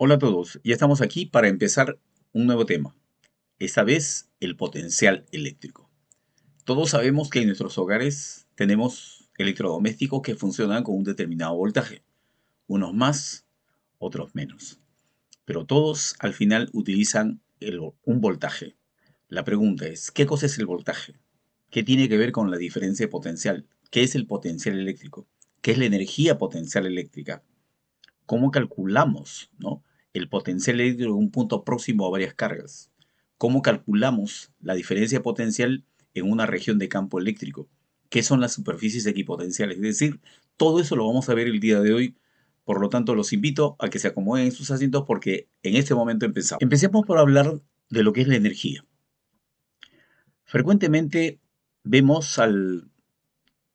Hola a todos, ya estamos aquí para empezar un nuevo tema, esta vez el potencial eléctrico. Todos sabemos que en nuestros hogares tenemos electrodomésticos que funcionan con un determinado voltaje, unos más, otros menos, pero todos al final utilizan un voltaje. La pregunta es, ¿qué cosa es el voltaje? ¿Qué tiene que ver con la diferencia potencial? ¿Qué es el potencial eléctrico? ¿Qué es la energía potencial eléctrica? ¿Cómo calculamos, ¿no?, el potencial eléctrico de un punto próximo a varias cargas? ¿Cómo calculamos la diferencia potencial en una región de campo eléctrico? ¿Qué son las superficies equipotenciales? Es decir, todo eso lo vamos a ver el día de hoy. Por lo tanto, los invito a que se acomoden en sus asientos porque en este momento empezamos. Empecemos por hablar de lo que es la energía. Frecuentemente vemos al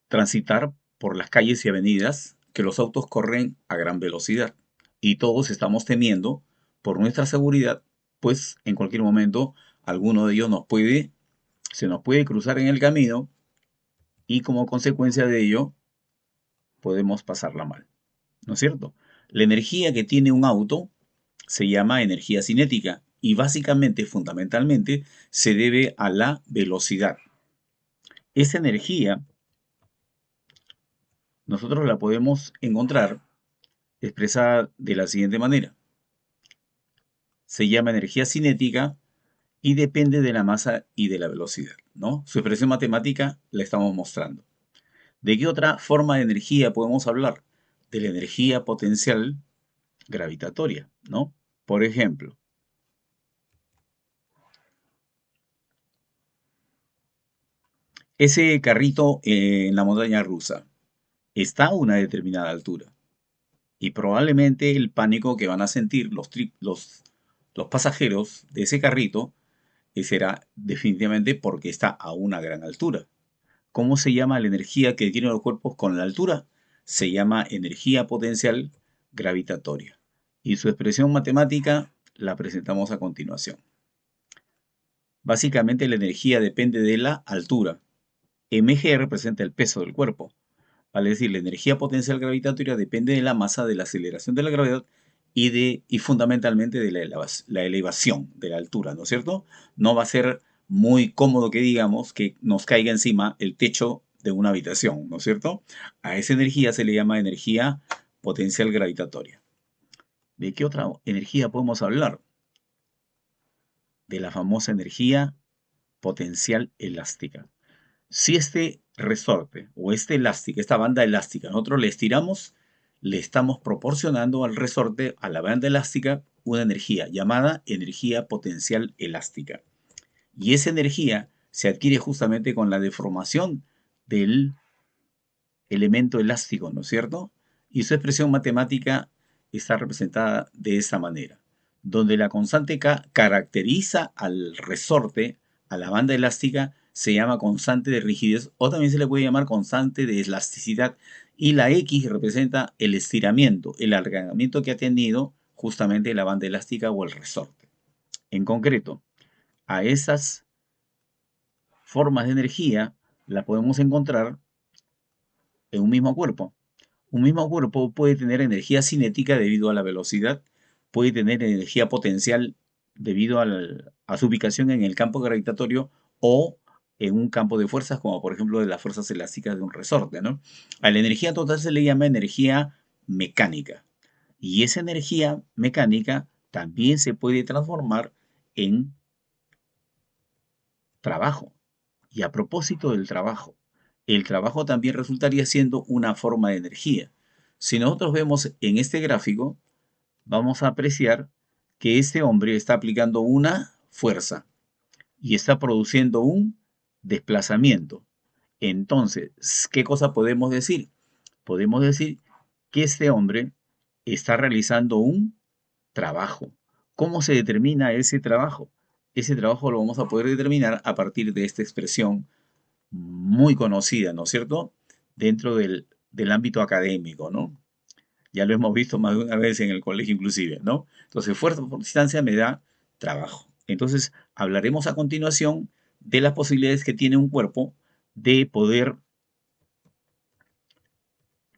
transitar por las calles y avenidas que los autos corren a gran velocidad y todos estamos temiendo por nuestra seguridad, pues en cualquier momento alguno de ellos se nos puede cruzar en el camino y como consecuencia de ello podemos pasarla mal, ¿no es cierto? La energía que tiene un auto se llama energía cinética y básicamente, fundamentalmente, se debe a la velocidad. Esa energía nosotros la podemos encontrar expresada de la siguiente manera. Se llama energía cinética y depende de la masa y de la velocidad, ¿no? Su expresión matemática la estamos mostrando. ¿De qué otra forma de energía podemos hablar? De la energía potencial gravitatoria, ¿no? Por ejemplo, ese carrito en la montaña rusa está a una determinada altura y probablemente el pánico que van a sentir los pasajeros de ese carrito será definitivamente porque está a una gran altura. ¿Cómo se llama la energía que tienen los cuerpos con la altura? Se llama energía potencial gravitatoria. Y su expresión matemática la presentamos a continuación. Básicamente la energía depende de la altura. Mg representa el peso del cuerpo. Vale decir, la energía potencial gravitatoria depende de la masa, de la aceleración de la gravedad y fundamentalmente de la elevación de la altura, ¿no es cierto? No va a ser muy cómodo que digamos que nos caiga encima el techo de una habitación, ¿no es cierto? A esa energía se le llama energía potencial gravitatoria. ¿De qué otra energía podemos hablar? De la famosa energía potencial elástica. Si este resorte o este elástico, esta banda elástica, nosotros le estiramos, le estamos proporcionando al resorte, a la banda elástica, una energía llamada energía potencial elástica. Y esa energía se adquiere justamente con la deformación del elemento elástico, ¿no es cierto? Y su expresión matemática está representada de esta manera, donde la constante K caracteriza al resorte, a la banda elástica, se llama constante de rigidez o también se le puede llamar constante de elasticidad y la X representa el estiramiento, el alargamiento que ha tenido justamente la banda elástica o el resorte. En concreto, a esas formas de energía la podemos encontrar en un mismo cuerpo. Un mismo cuerpo puede tener energía cinética debido a la velocidad, puede tener energía potencial debido a su ubicación en el campo gravitatorio o en un campo de fuerzas, como por ejemplo de las fuerzas elásticas de un resorte, ¿no? A la energía total se le llama energía mecánica. Y esa energía mecánica también se puede transformar en trabajo. Y a propósito del trabajo, el trabajo también resultaría siendo una forma de energía. Si nosotros vemos en este gráfico, vamos a apreciar que este hombre está aplicando una fuerza y está produciendo un desplazamiento. Entonces, ¿qué cosa podemos decir? Podemos decir que este hombre está realizando un trabajo. ¿Cómo se determina ese trabajo? Ese trabajo lo vamos a poder determinar a partir de esta expresión muy conocida, ¿no es cierto? Dentro del ámbito académico, ¿no? Ya lo hemos visto más de una vez en el colegio inclusive, ¿no? Entonces, fuerza por distancia me da trabajo. Entonces, hablaremos a continuación de las posibilidades que tiene un cuerpo de poder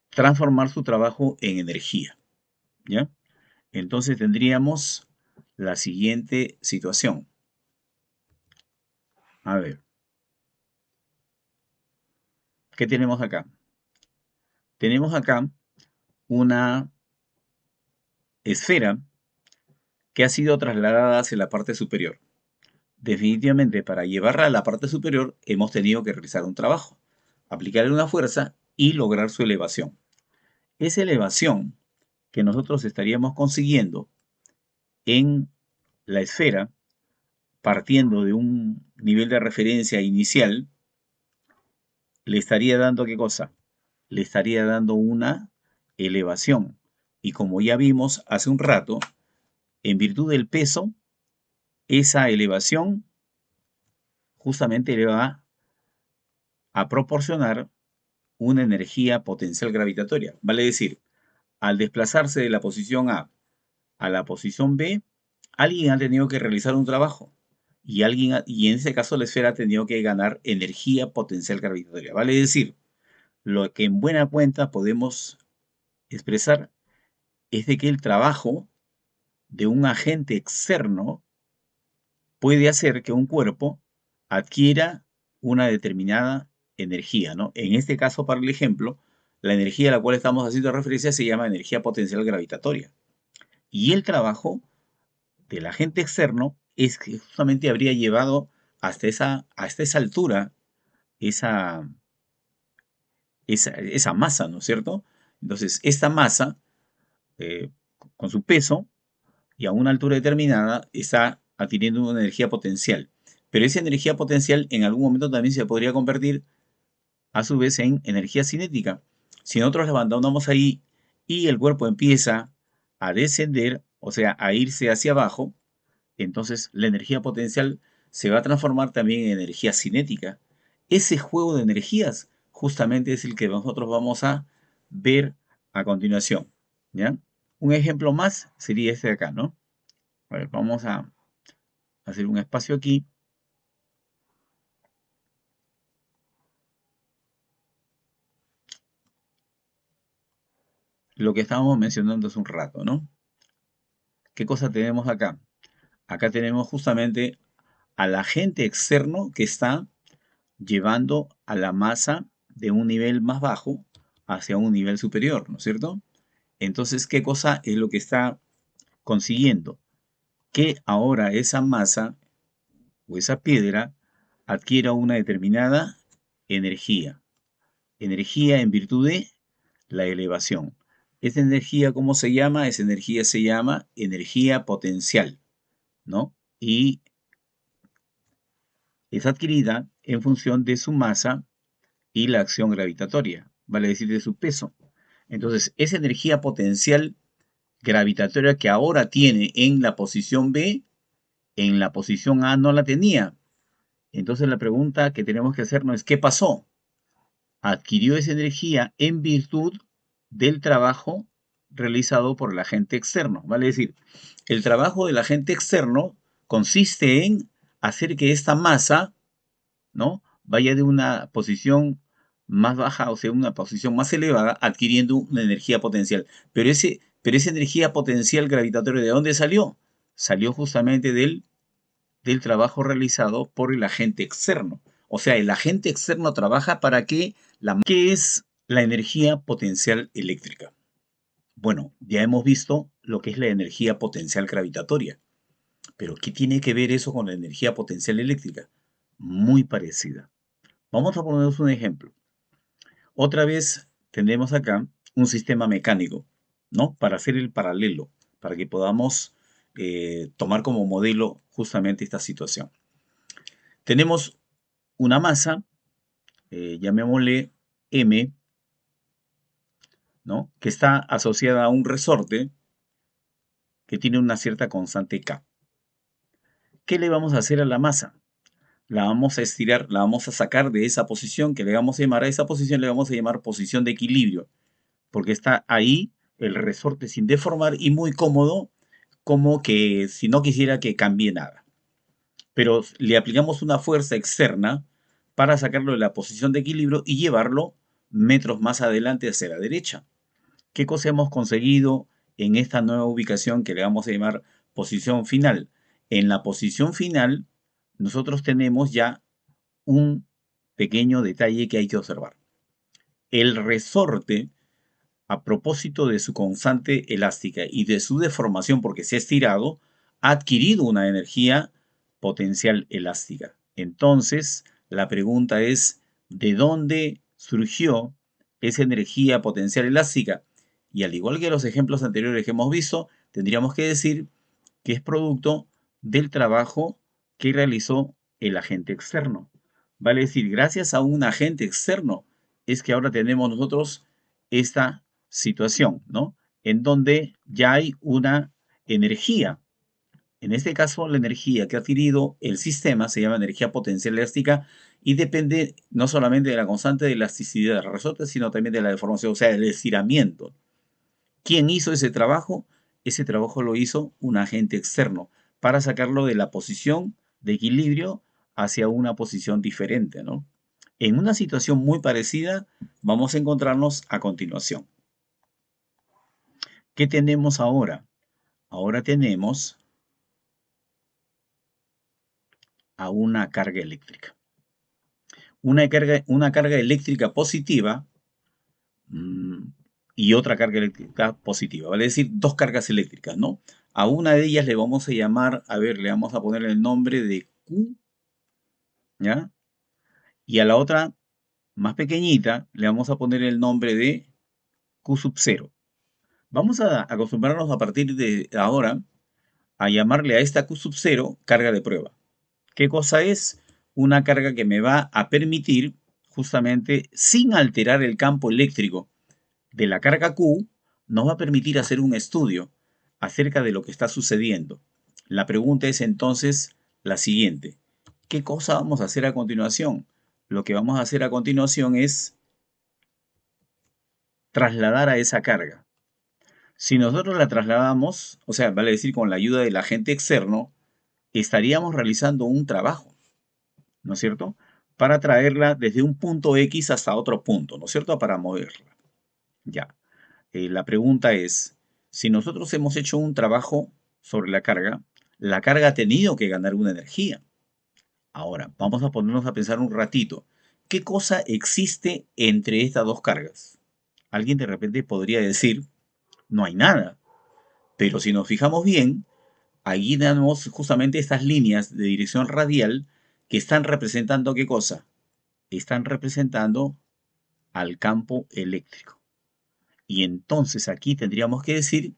transformar su trabajo en energía, ¿ya? Entonces tendríamos la siguiente situación. A ver, ¿qué tenemos acá? Tenemos acá una esfera que ha sido trasladada hacia la parte superior. Definitivamente, para llevarla a la parte superior hemos tenido que realizar un trabajo, aplicarle una fuerza y lograr su elevación. Esa elevación que nosotros estaríamos consiguiendo en la esfera, partiendo de un nivel de referencia inicial, le estaría dando ¿qué cosa? Le estaría dando una elevación. Y como ya vimos hace un rato, en virtud del peso, esa elevación justamente le va a proporcionar una energía potencial gravitatoria. Vale decir, al desplazarse de la posición A la posición B, alguien ha tenido que realizar un trabajo y en ese caso la esfera ha tenido que ganar energía potencial gravitatoria. Vale decir, lo que en buena cuenta podemos expresar es de que el trabajo de un agente externo puede hacer que un cuerpo adquiera una determinada energía, ¿no? En este caso, para el ejemplo, la energía a la cual estamos haciendo referencia se llama energía potencial gravitatoria. Y el trabajo del agente externo es que justamente habría llevado hasta esa altura esa, esa masa, ¿no es cierto? Entonces, esta masa, eh, con su peso y a una altura determinada, está adquiriendo una energía potencial. Pero esa energía potencial en algún momento también se podría convertir a su vez en energía cinética. Si nosotros la abandonamos ahí y el cuerpo empieza a descender, o sea, a irse hacia abajo, entonces la energía potencial se va a transformar también en energía cinética. Ese juego de energías justamente es el que nosotros vamos a ver a continuación. ¿Ya? Un ejemplo más sería este de acá, ¿no? A ver, vamos a hacer un espacio aquí. Lo que estábamos mencionando hace un rato, ¿no? ¿Qué cosa tenemos acá? Acá tenemos justamente al agente externo que está llevando a la masa de un nivel más bajo hacia un nivel superior, ¿no es cierto? Entonces, ¿qué cosa es lo que está consiguiendo? Que ahora esa masa o esa piedra adquiera una determinada energía. Energía en virtud de la elevación. Esa energía, ¿cómo se llama? Esa energía se llama energía potencial, ¿no? Y es adquirida en función de su masa y la acción gravitatoria, vale decir, de su peso. Entonces, esa energía potencial gravitatoria que ahora tiene en la posición B, en la posición A no la tenía. Entonces, la pregunta que tenemos que hacernos es, ¿qué pasó? Adquirió esa energía en virtud del trabajo realizado por el agente externo. Vale decir, el trabajo del agente externo consiste en hacer que esta masa, ¿no?, vaya de una posición más baja, o sea, una posición más elevada, adquiriendo una energía potencial. Pero esa energía potencial gravitatoria, ¿de dónde salió? Salió justamente del trabajo realizado por el agente externo. O sea, el agente externo trabaja para que ¿Qué es la energía potencial eléctrica? Bueno, ya hemos visto lo que es la energía potencial gravitatoria. Pero ¿qué tiene que ver eso con la energía potencial eléctrica? Muy parecida. Vamos a ponernos un ejemplo. Otra vez tenemos acá un sistema mecánico, ¿no? Para hacer el paralelo, para que podamos tomar como modelo justamente esta situación. Tenemos una masa, llamémosle M, ¿no?, que está asociada a un resorte que tiene una cierta constante K. ¿Qué le vamos a hacer a la masa? La vamos a estirar, la vamos a sacar de esa posición, que le vamos a llamar a esa posición, le vamos a llamar posición de equilibrio, porque está ahí el resorte sin deformar y muy cómodo, como que si no quisiera que cambie nada. Pero le aplicamos una fuerza externa para sacarlo de la posición de equilibrio y llevarlo metros más adelante hacia la derecha. ¿Qué cosa hemos conseguido en esta nueva ubicación que le vamos a llamar posición final. En la posición final, nosotros tenemos ya un pequeño detalle que hay que observar. El resorte, a propósito de su constante elástica y de su deformación porque se ha estirado, ha adquirido una energía potencial elástica. Entonces, la pregunta es, ¿de dónde surgió esa energía potencial elástica? Y al igual que los ejemplos anteriores que hemos visto, tendríamos que decir que es producto del trabajo que realizó el agente externo. Vale decir, gracias a un agente externo es que ahora tenemos nosotros esta situación, ¿no? En donde ya hay una energía. En este caso, la energía que ha adquirido el sistema se llama energía potencial elástica y depende no solamente de la constante de elasticidad del resorte, sino también de la deformación, o sea, del estiramiento. ¿Quién hizo ese trabajo? Ese trabajo lo hizo un agente externo para sacarlo de la posición de equilibrio hacia una posición diferente, ¿no? En una situación muy parecida vamos a encontrarnos a continuación. ¿Qué tenemos ahora? Ahora tenemos a una carga eléctrica. Una carga eléctrica positiva y otra carga eléctrica positiva. Vale decir, dos cargas eléctricas, ¿no? A una de ellas le vamos a llamar, a ver, le vamos a poner el nombre de Q, ¿ya? Y a la otra, más pequeñita, le vamos a poner el nombre de Q sub 0. Vamos a acostumbrarnos a partir de ahora a llamarle a esta Q sub 0 carga de prueba. ¿Qué cosa es? Una carga que me va a permitir, justamente, sin alterar el campo eléctrico de la carga Q, nos va a permitir hacer un estudio acerca de lo que está sucediendo. La pregunta es entonces la siguiente. ¿Qué cosa vamos a hacer a continuación? Lo que vamos a hacer a continuación es trasladar a esa carga. Si nosotros la trasladamos, o sea, vale decir con la ayuda del agente externo, estaríamos realizando un trabajo, ¿no es cierto? Para traerla desde un punto X hasta otro punto, ¿no es cierto? Para moverla. Ya. La pregunta es, si nosotros hemos hecho un trabajo sobre la carga ha tenido que ganar una energía. Ahora, vamos a ponernos a pensar un ratito. ¿Qué cosa existe entre estas dos cargas? Alguien de repente podría decir, no hay nada. Pero si nos fijamos bien, ahí tenemos justamente estas líneas de dirección radial que están representando ¿qué cosa? Están representando al campo eléctrico. Y entonces aquí tendríamos que decir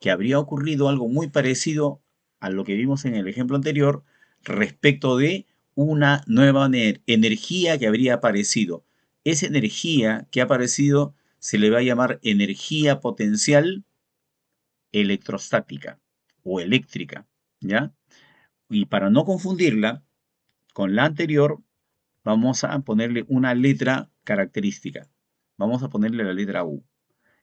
que habría ocurrido algo muy parecido a lo que vimos en el ejemplo anterior respecto de una nueva energía que habría aparecido. Esa energía que ha aparecido se le va a llamar energía potencial electrostática o eléctrica, ¿ya? Y para no confundirla con la anterior, vamos a ponerle una letra característica. Vamos a ponerle la letra U.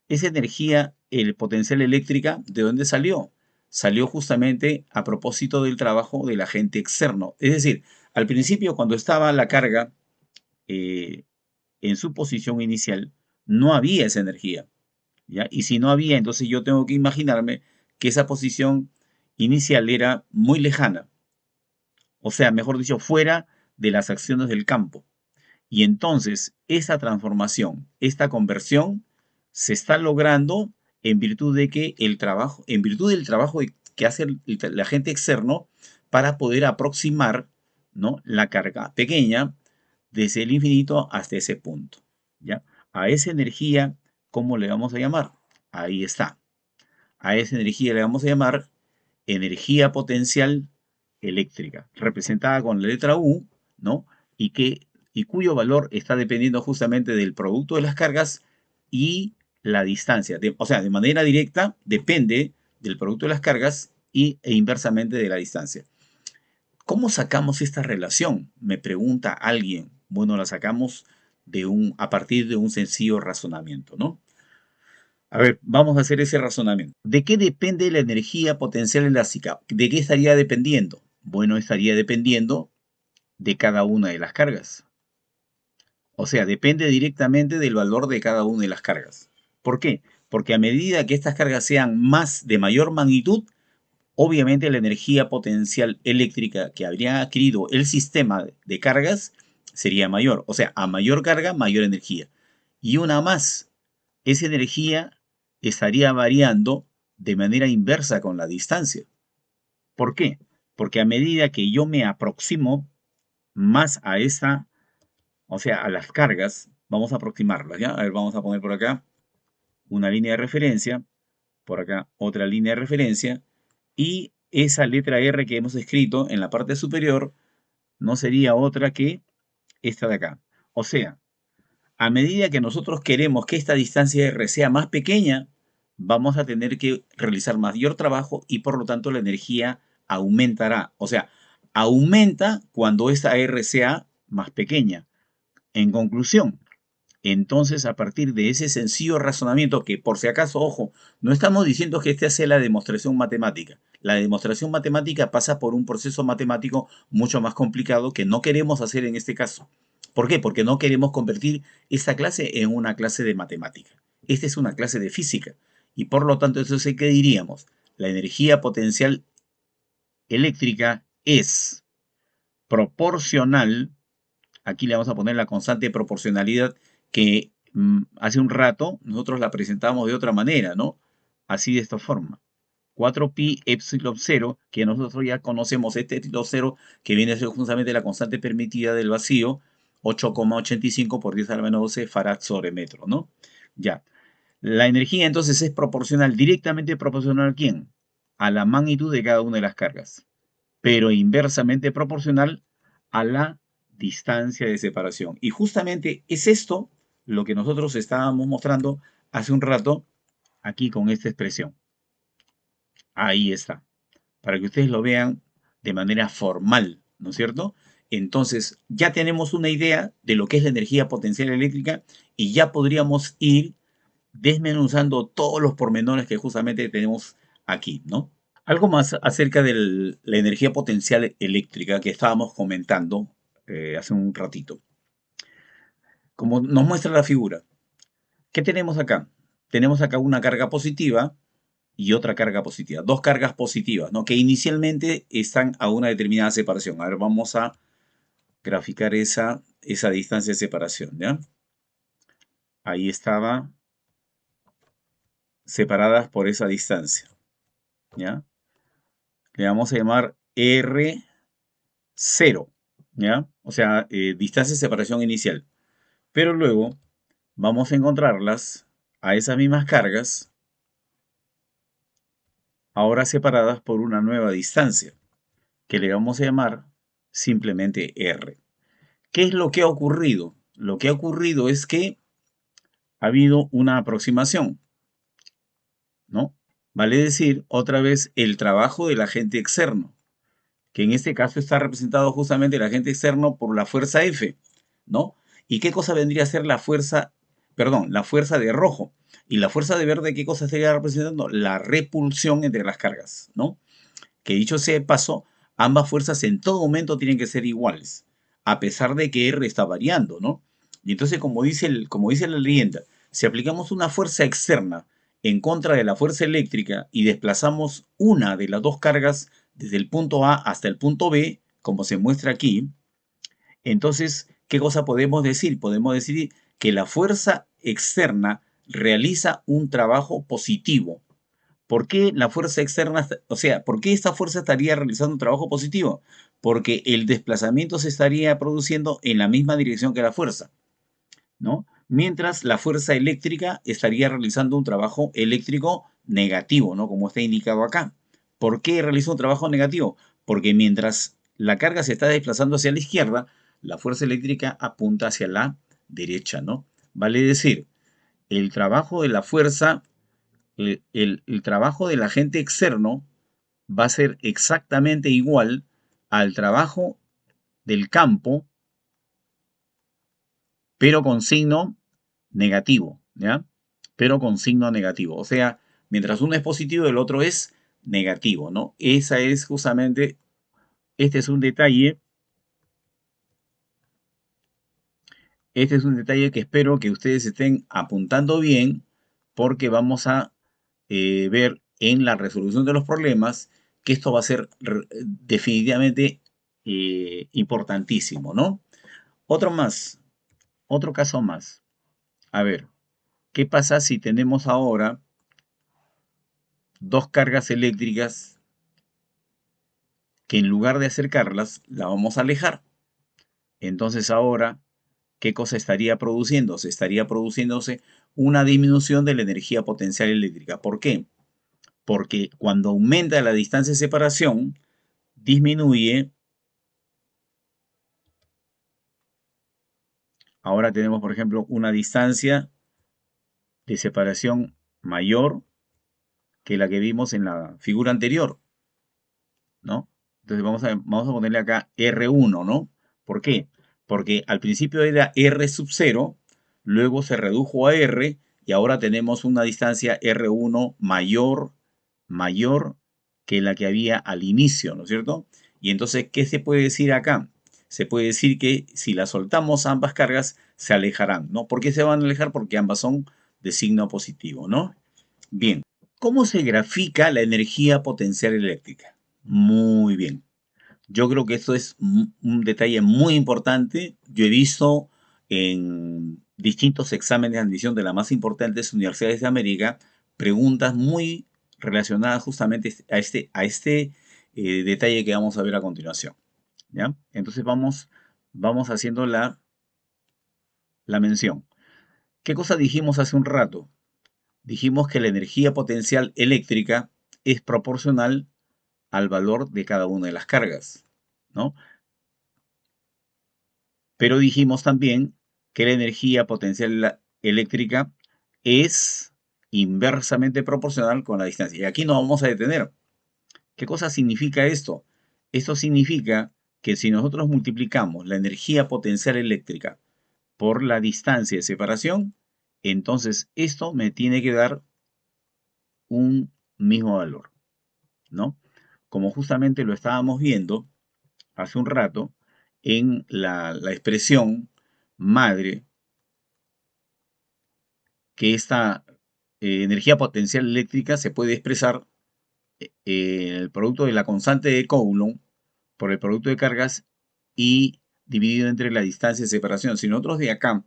Esa energía, el potencial eléctrica, ¿de dónde salió? Salió justamente a propósito del trabajo del agente externo. Es decir, al principio, cuando estaba la carga en su posición inicial, no había esa energía, ¿ya? Y si no había, entonces yo tengo que imaginarme que esa posición inicial era muy lejana. O sea, mejor dicho, fuera de las acciones del campo. Y entonces, esa transformación, esta conversión, se está logrando en virtud de que el trabajo, en virtud del trabajo que hace el agente externo para poder aproximar, ¿no?, la carga pequeña desde el infinito hasta ese punto, ¿ya? A esa energía, ¿cómo le vamos a llamar? Ahí está. A esa energía le vamos a llamar energía potencial eléctrica, representada con la letra U, ¿no? Y cuyo valor está dependiendo justamente del producto de las cargas y la distancia. O sea, de manera directa depende del producto de las cargas e inversamente de la distancia. ¿Cómo sacamos esta relación? Me pregunta alguien. Bueno, la sacamos a partir de un sencillo razonamiento, ¿no? A ver, vamos a hacer ese razonamiento. ¿De qué depende la energía potencial elástica? ¿De qué estaría dependiendo? Bueno, estaría dependiendo de cada una de las cargas. O sea, depende directamente del valor de cada una de las cargas. ¿Por qué? Porque a medida que estas cargas sean de mayor magnitud, obviamente la energía potencial eléctrica que habría adquirido el sistema de cargas sería mayor. O sea, a mayor carga, mayor energía. Y una más, esa energía estaría variando de manera inversa con la distancia. ¿Por qué? Porque a medida que yo me aproximo más a esa, o sea, a las cargas, vamos a aproximarlas, ¿ya? A ver, vamos a poner por acá una línea de referencia, por acá otra línea de referencia, y esa letra R que hemos escrito en la parte superior no sería otra que esta de acá. O sea, a medida que nosotros queremos que esta distancia R sea más pequeña, vamos a tener que realizar mayor trabajo y por lo tanto la energía aumentará. O sea, aumenta cuando esta R sea más pequeña. En conclusión, entonces, a partir de ese sencillo razonamiento, que por si acaso, ojo, no estamos diciendo que este sea la demostración matemática. La demostración matemática pasa por un proceso matemático mucho más complicado que no queremos hacer en este caso. ¿Por qué? Porque no queremos convertir esta clase en una clase de matemática. Esta es una clase de física. Y por lo tanto, eso es que diríamos, la energía potencial eléctrica es proporcional. Aquí le vamos a poner la constante de proporcionalidad que hace un rato nosotros la presentábamos de otra manera, ¿no? Así de esta forma. 4pi epsilon 0, que nosotros ya conocemos este epsilon 0, que viene a ser justamente la constante permitida del vacío, 8,85 por 10 a la menos 12 farad sobre metro, ¿no? Ya. La energía entonces es proporcional, directamente proporcional ¿a quién? A la magnitud de cada una de las cargas, pero inversamente proporcional a la distancia de separación. Y justamente es esto lo que nosotros estábamos mostrando hace un rato aquí con esta expresión. Ahí está, para que ustedes lo vean de manera formal, ¿no es cierto? Entonces, ya tenemos una idea de lo que es la energía potencial eléctrica y ya podríamos ir desmenuzando todos los pormenores que justamente tenemos aquí, ¿no? Algo más acerca de la energía potencial eléctrica que estábamos comentando hace un ratito. Como nos muestra la figura, ¿qué tenemos acá? Tenemos acá una carga positiva y otra carga positiva. Dos cargas positivas, ¿no? Que inicialmente están a una determinada separación. A ver, vamos a graficar esa distancia de separación, ¿ya? Ahí estaba separadas por esa distancia, ¿ya? Le vamos a llamar R0, ¿ya? O sea, distancia de separación inicial. Pero luego vamos a encontrarlas a esas mismas cargas, ahora separadas por una nueva distancia, que le vamos a llamar simplemente R. ¿Qué es lo que ha ocurrido? Lo que ha ocurrido es que ha habido una aproximación, ¿no? Vale decir, otra vez, el trabajo del agente externo, que en este caso está representado justamente el agente externo por la fuerza F, ¿no? ¿Y qué cosa vendría a ser la fuerza, perdón, la fuerza de rojo? Y la fuerza de verde, ¿qué cosa estaría representando? La repulsión entre las cargas, ¿no? Que dicho sea de paso, ambas fuerzas en todo momento tienen que ser iguales, a pesar de que R está variando, ¿no? Y entonces, como dice la leyenda, si aplicamos una fuerza externa en contra de la fuerza eléctrica y desplazamos una de las dos cargas desde el punto A hasta el punto B, como se muestra aquí, entonces, ¿qué cosa podemos decir? Podemos decir que la fuerza externa realiza un trabajo positivo. ¿Por qué la fuerza externa, o sea, por qué esta fuerza estaría realizando un trabajo positivo? Porque el desplazamiento se estaría produciendo en la misma dirección que la fuerza, ¿no? Mientras la fuerza eléctrica estaría realizando un trabajo eléctrico negativo, ¿no? Como está indicado acá. ¿Por qué realiza un trabajo negativo? Porque mientras la carga se está desplazando hacia la izquierda, la fuerza eléctrica apunta hacia la derecha, ¿no? Vale decir, el trabajo de la fuerza, el trabajo del agente externo va a ser exactamente igual al trabajo del campo, pero con signo negativo, ¿ya? Pero con signo negativo. O sea, mientras uno es positivo, el otro es negativo, ¿no? Esa es justamente, este es un detalle que espero que ustedes estén apuntando bien porque vamos a ver en la resolución de los problemas que esto va a ser definitivamente importantísimo, ¿no? Otro más, otro caso más. A ver, ¿qué pasa si tenemos ahora dos cargas eléctricas que en lugar de acercarlas, la vamos a alejar? Entonces ahora, ¿qué cosa estaría produciéndose? Estaría produciéndose una disminución de la energía potencial eléctrica. ¿Por qué? Porque cuando aumenta la distancia de separación, disminuye. Ahora tenemos, por ejemplo, una distancia de separación mayor que la que vimos en la figura anterior, ¿no? Entonces vamos a ponerle acá R1, ¿no? ¿Por qué? Porque al principio era R sub 0, luego se redujo a R y ahora tenemos una distancia R1 mayor que la que había al inicio, ¿no es cierto? Y entonces, ¿qué se puede decir acá? Se puede decir que si las soltamos ambas cargas, se alejarán, ¿no? ¿Por qué se van a alejar? Porque ambas son de signo positivo, ¿no? Bien, ¿cómo se grafica la energía potencial eléctrica? Muy bien. Yo creo que esto es un detalle muy importante. Yo he visto en distintos exámenes de admisión de las más importantes universidades de América preguntas muy relacionadas justamente a este detalle que vamos a ver a continuación. ¿Ya? Entonces vamos haciendo la mención. ¿Qué cosa dijimos hace un rato? Dijimos que la energía potencial eléctrica es proporcional al valor de cada una de las cargas, ¿no? Pero dijimos también que la energía potencial eléctrica es inversamente proporcional con la distancia. Y aquí nos vamos a detener. ¿Qué cosa significa esto? Esto significa que si nosotros multiplicamos la energía potencial eléctrica por la distancia de separación, entonces esto me tiene que dar un mismo valor, ¿no? Como justamente lo estábamos viendo hace un rato en la expresión madre, que esta energía potencial eléctrica se puede expresar el producto de la constante de Coulomb por el producto de cargas y dividido entre la distancia de separación. Si nosotros de acá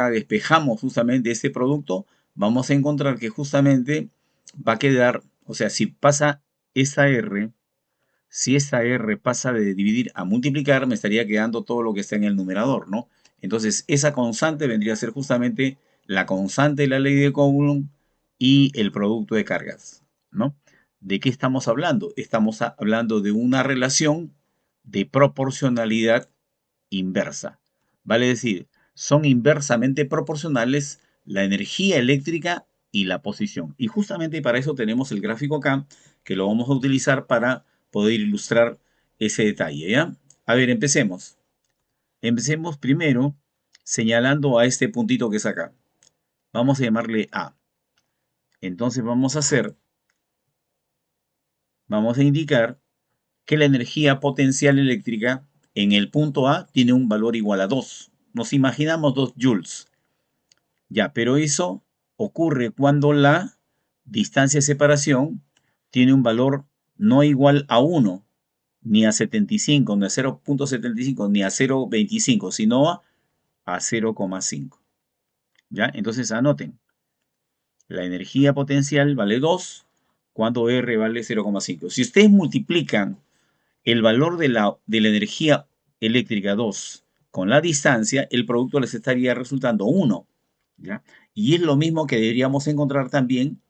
despejamos justamente este producto, vamos a encontrar que justamente va a quedar, o sea, si esta R pasa de dividir a multiplicar, me estaría quedando todo lo que está en el numerador, ¿no? Entonces, esa constante vendría a ser justamente la constante de la ley de Coulomb y el producto de cargas, ¿no? ¿De qué estamos hablando? Estamos hablando de una relación de proporcionalidad inversa. Vale decir, son inversamente proporcionales la energía eléctrica y la posición. Y justamente para eso tenemos el gráfico acá, que lo vamos a utilizar para poder ilustrar ese detalle, ¿ya? A ver, empecemos. Empecemos primero señalando a este puntito que es acá. Vamos a llamarle A. Entonces vamos a indicar que la energía potencial eléctrica en el punto A tiene un valor igual a 2. Nos imaginamos 2 joules. Ya, pero eso ocurre cuando la distancia de separación tiene un valor no igual a 1, ni a 75, ni a 0,75, ni a 0,25, sino a 0,5. ¿Ya? Entonces anoten, la energía potencial vale 2 cuando R vale 0,5. Si ustedes multiplican el valor de la energía eléctrica 2 con la distancia, el producto les estaría resultando 1. ¿Ya? Y es lo mismo que deberíamos encontrar también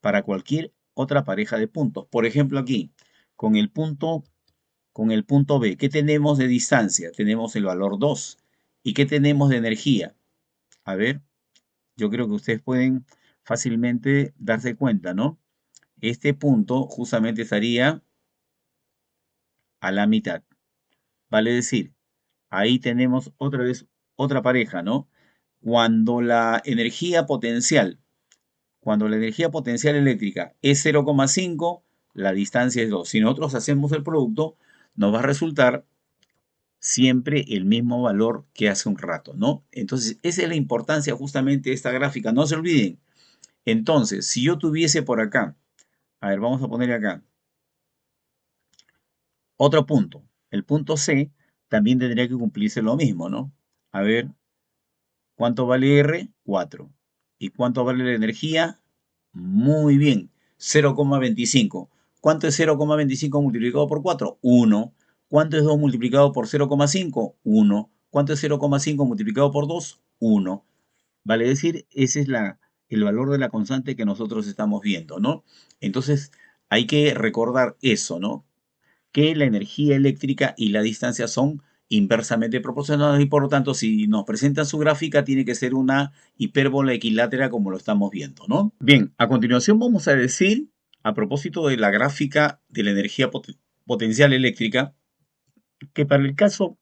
para cualquier otra pareja de puntos. Por ejemplo, aquí, con el punto, con el punto B, ¿qué tenemos de distancia? Tenemos el valor 2. ¿Y qué tenemos de energía? A ver, yo creo que ustedes pueden fácilmente darse cuenta, ¿no? Este punto justamente estaría a la mitad. Vale decir, ahí tenemos otra vez otra pareja, ¿no? Cuando la energía potencial Cuando la energía potencial eléctrica es 0,5, la distancia es 2. Si nosotros hacemos el producto, nos va a resultar siempre el mismo valor que hace un rato, ¿no? Entonces, esa es la importancia justamente de esta gráfica. No se olviden, Entonces, si yo tuviese por acá, a ver, vamos a poner acá, otro punto. El punto C también tendría que cumplirse lo mismo, ¿no? A ver, ¿cuánto vale R? 4. ¿Y cuánto vale la energía? Muy bien, 0,25. ¿Cuánto es 0,25 multiplicado por 4? 1. ¿Cuánto es 2 multiplicado por 0,5? 1. ¿Cuánto es 0,5 multiplicado por 2? 1. Vale decir, ese es el valor de la constante que nosotros estamos viendo, ¿no? Entonces, hay que recordar eso, ¿no? Que la energía eléctrica y la distancia son inversamente proporcionales y por lo tanto si nos presentan su gráfica tiene que ser una hipérbola equilátera como lo estamos viendo, ¿no? Bien, a continuación vamos a decir, a propósito de la gráfica de la energía potencial eléctrica, que para el caso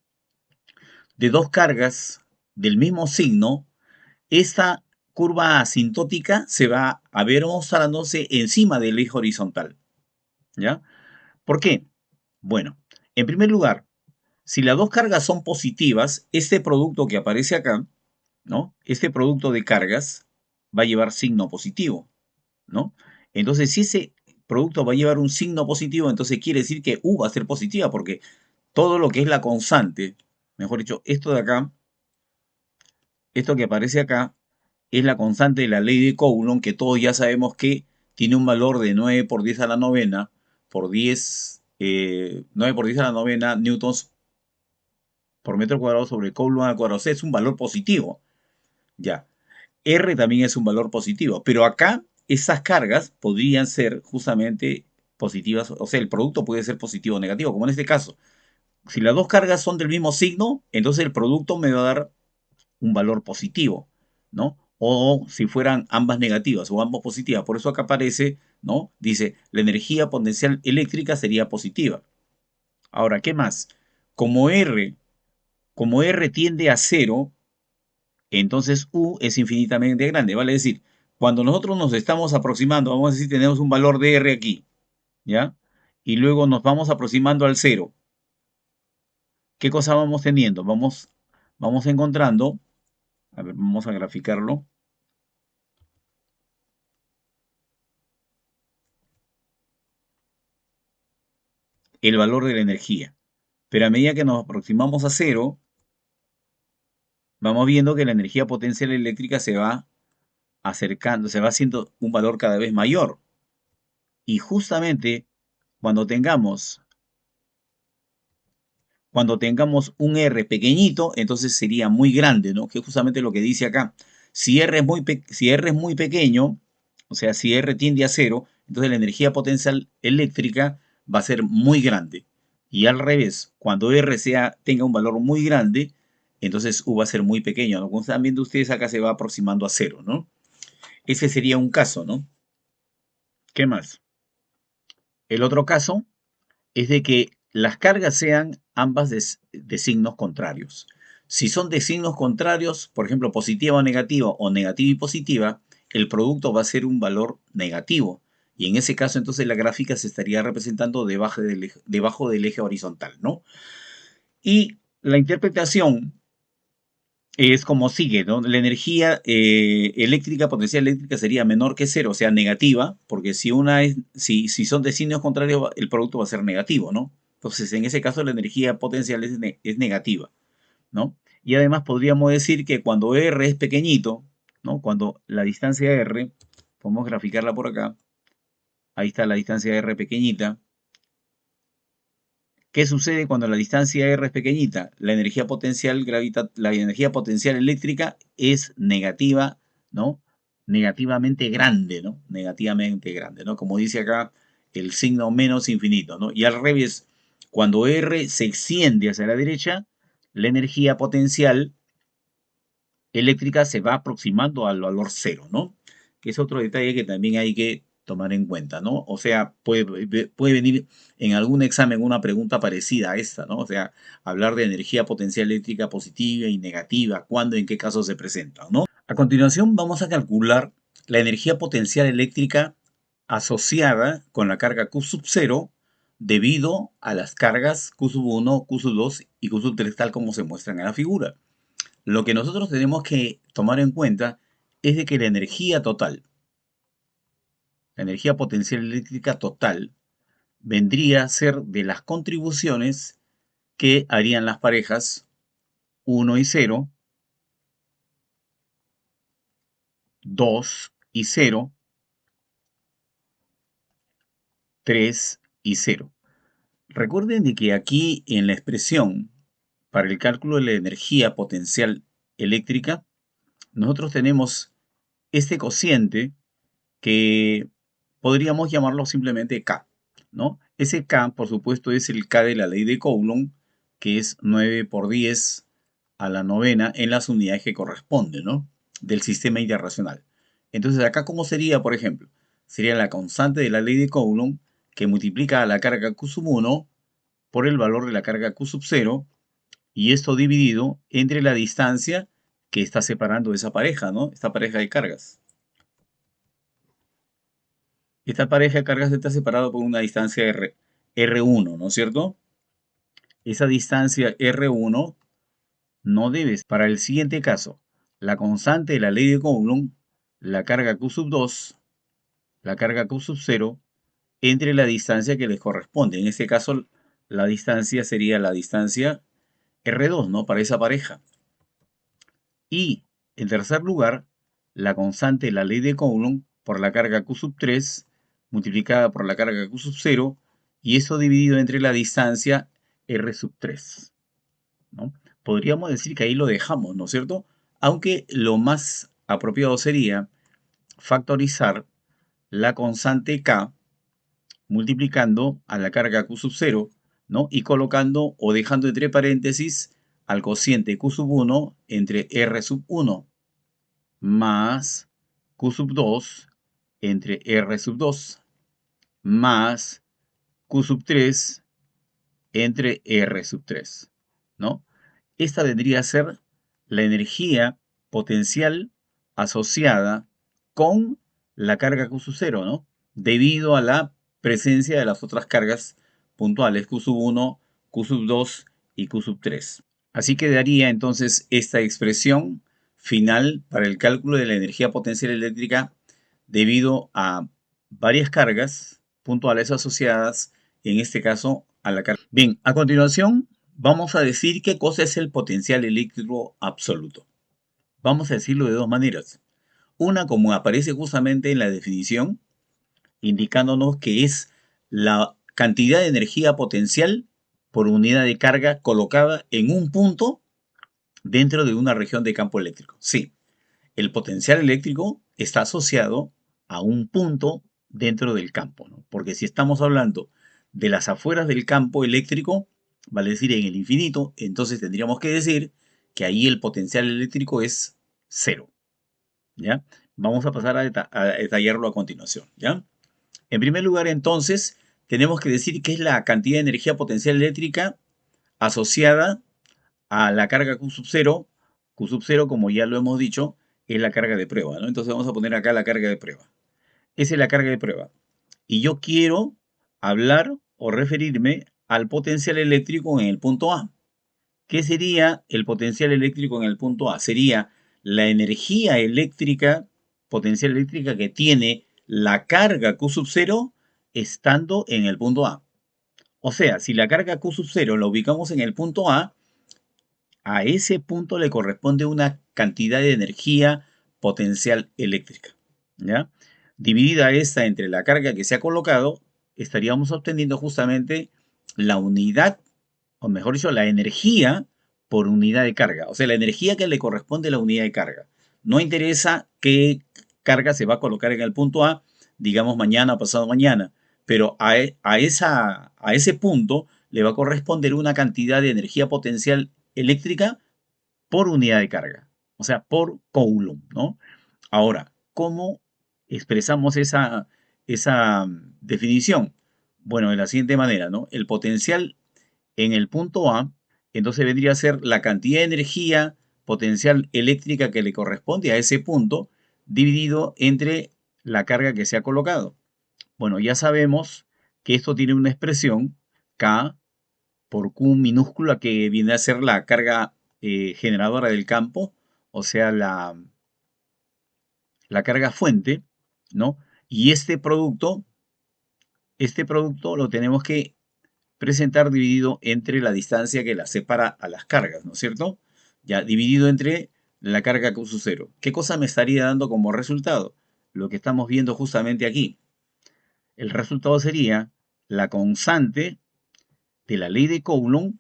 de dos cargas del mismo signo, esta curva asintótica se va a ver mostrándose encima del eje horizontal, ¿ya? ¿Por qué? Bueno, en primer lugar, si las dos cargas son positivas, este producto que aparece acá, ¿no? Este producto de cargas va a llevar signo positivo, ¿no? Entonces, si ese producto va a llevar un signo positivo, entonces quiere decir que U va a ser positiva, porque todo lo que es la constante, mejor dicho, esto de acá, esto que aparece acá, es la constante de la ley de Coulomb, que todos ya sabemos que tiene un valor de 9 por 10 a la novena, por 10, 9 por 10 a la novena newtons por metro cuadrado sobre Coulomb al cuadrado. O sea, es un valor positivo. Ya. R también es un valor positivo. Pero acá, esas cargas podrían ser justamente positivas. O sea, el producto puede ser positivo o negativo, como en este caso. Si las dos cargas son del mismo signo, entonces el producto me va a dar un valor positivo, ¿no? O si fueran ambas negativas o ambas positivas. Por eso acá aparece, ¿no? Dice, la energía potencial eléctrica sería positiva. Ahora, ¿qué más? Como R, como R tiende a cero, entonces U es infinitamente grande. Vale decir, cuando nosotros nos estamos aproximando, vamos a decir, tenemos un valor de R aquí, ¿ya? Y luego nos vamos aproximando al cero. ¿Qué cosa vamos teniendo? Vamos encontrando, a ver, vamos a graficarlo, el valor de la energía. Pero a medida que nos aproximamos a cero, vamos viendo que la energía potencial eléctrica se va acercando, se va haciendo un valor cada vez mayor. Y justamente cuando tengamos Cuando tengamos un R pequeñito, entonces sería muy grande, ¿no? Que es justamente lo que dice acá. Si R es muy pequeño, o sea, si R tiende a cero, entonces la energía potencial eléctrica va a ser muy grande. Y al revés, cuando R tenga un valor muy grande, entonces U va a ser muy pequeño, ¿no? Como están viendo ustedes, acá se va aproximando a cero, ¿no? Ese sería un caso, ¿no? ¿Qué más? El otro caso es de que las cargas sean ambas de signos contrarios. Si son de signos contrarios, por ejemplo, positiva o negativa y positiva, el producto va a ser un valor negativo. Y en ese caso, entonces la gráfica se estaría representando debajo del eje horizontal, ¿no? Y la interpretación es como sigue, ¿no? La energía eléctrica, potencial eléctrica sería menor que cero, o sea, negativa, porque si son de signos contrarios, el producto va a ser negativo, ¿no? Entonces, en ese caso, la energía potencial es negativa, ¿no? Y además podríamos decir que cuando R es pequeñito, ¿no? Cuando la distancia R, podemos graficarla por acá, ahí está la distancia R pequeñita. ¿Qué sucede cuando la distancia R es pequeñita? La energía potencial eléctrica es negativa, ¿no? Negativamente grande, ¿no? Negativamente grande, ¿no? Como dice acá, el signo menos infinito, ¿no? Y al revés, cuando R se extiende hacia la derecha, la energía potencial eléctrica se va aproximando al valor cero, ¿no? Que es otro detalle que también hay que tomar en cuenta, ¿no? O sea, puede venir en algún examen una pregunta parecida a esta, ¿no? O sea, hablar de energía potencial eléctrica positiva y negativa, cuándo, en qué casos se presentan, ¿no? A continuación vamos a calcular la energía potencial eléctrica asociada con la carga Q sub 0 debido a las cargas Q sub 1, Q sub 2 y Q sub 3 tal como se muestran en la figura. Lo que nosotros tenemos que tomar en cuenta es de que la energía total la energía potencial eléctrica total, vendría a ser de las contribuciones que harían las parejas 1 y 0, 2 y 0, 3 y 0. Recuerden de que aquí en la expresión para el cálculo de la energía potencial eléctrica, nosotros tenemos este cociente que podríamos llamarlo simplemente K, ¿no? Ese K, por supuesto, es el K de la ley de Coulomb, que es 9 por 10 a la novena en las unidades que corresponden, ¿no? Del sistema interracional. Entonces, acá, ¿cómo sería, por ejemplo? Sería la constante de la ley de Coulomb que multiplica a la carga Q sub 1 por el valor de la carga Q sub 0, y esto dividido entre la distancia que está separando esa pareja, ¿no? Esta pareja de cargas. Esta pareja de cargas está separada por una distancia R1, ¿no es cierto? Esa distancia R1 no debe ser. Para el siguiente caso, la constante de la ley de Coulomb, la carga Q sub 2, la carga Q sub 0, entre la distancia que les corresponde. En este caso, la distancia sería la distancia R2, ¿no? Para esa pareja. Y, en tercer lugar, la constante de la ley de Coulomb por la carga Q sub 3 multiplicada por la carga Q sub 0, y eso dividido entre la distancia R sub 3, ¿no? Podríamos decir que ahí lo dejamos, ¿no es cierto? Aunque lo más apropiado sería factorizar la constante K multiplicando a la carga Q sub 0, ¿no? Y colocando o dejando entre paréntesis al cociente Q sub 1 entre R sub 1 más Q sub 2 entre R sub 2 más Q sub 3 entre R sub 3, ¿no? Esta vendría a ser la energía potencial asociada con la carga Q sub 0, ¿no? Debido a la presencia de las otras cargas puntuales, Q sub 1, Q sub 2 y Q sub 3. Así quedaría entonces esta expresión final para el cálculo de la energía potencial eléctrica debido a varias cargas puntuales asociadas, en este caso, a la carga. Bien, a continuación vamos a decir qué cosa es el potencial eléctrico absoluto. Vamos a decirlo de dos maneras. Una, como aparece justamente en la definición, indicándonos que es la cantidad de energía potencial por unidad de carga colocada en un punto dentro de una región de campo eléctrico. Sí, el potencial eléctrico está asociado a un punto dentro del campo, ¿no? Porque si estamos hablando de las afueras del campo eléctrico, vale decir en el infinito, entonces tendríamos que decir que ahí el potencial eléctrico es cero, ¿ya? Vamos a pasar a detallarlo a continuación, ¿ya? En primer lugar, entonces, tenemos que decir qué es la cantidad de energía potencial eléctrica asociada a la carga Q sub 0. Q sub 0, como ya lo hemos dicho, es la carga de prueba, ¿no? Entonces vamos a poner acá la carga de prueba. Esa es la carga de prueba. Y yo quiero hablar o referirme al potencial eléctrico en el punto A. ¿Qué sería el potencial eléctrico en el punto A? Sería la energía eléctrica, potencial eléctrica que tiene la carga Q sub 0 estando en el punto A. O sea, si la carga Q sub 0 la ubicamos en el punto a ese punto le corresponde una cantidad de energía potencial eléctrica, ¿ya? Dividida esta entre la carga que se ha colocado, estaríamos obteniendo justamente la unidad, o mejor dicho, la energía por unidad de carga. O sea, la energía que le corresponde a la unidad de carga. No interesa qué carga se va a colocar en el punto A, digamos mañana o pasado mañana, pero a ese punto le va a corresponder una cantidad de energía potencial eléctrica por unidad de carga, o sea, por Coulomb, ¿no? Ahora, ¿cómo expresamos esa definición? Bueno, de la siguiente manera, ¿no? El potencial en el punto A, entonces vendría a ser la cantidad de energía potencial eléctrica que le corresponde a ese punto, dividido entre la carga que se ha colocado. Bueno, ya sabemos que esto tiene una expresión, K por Q minúscula, que viene a ser la carga generadora del campo, o sea, la carga fuente, ¿no? Y este producto lo tenemos que presentar dividido entre la distancia que la separa a las cargas, ¿no es cierto? Ya dividido entre la carga con su cero. ¿Qué cosa me estaría dando como resultado? Lo que estamos viendo justamente aquí. El resultado sería la constante de la ley de Coulomb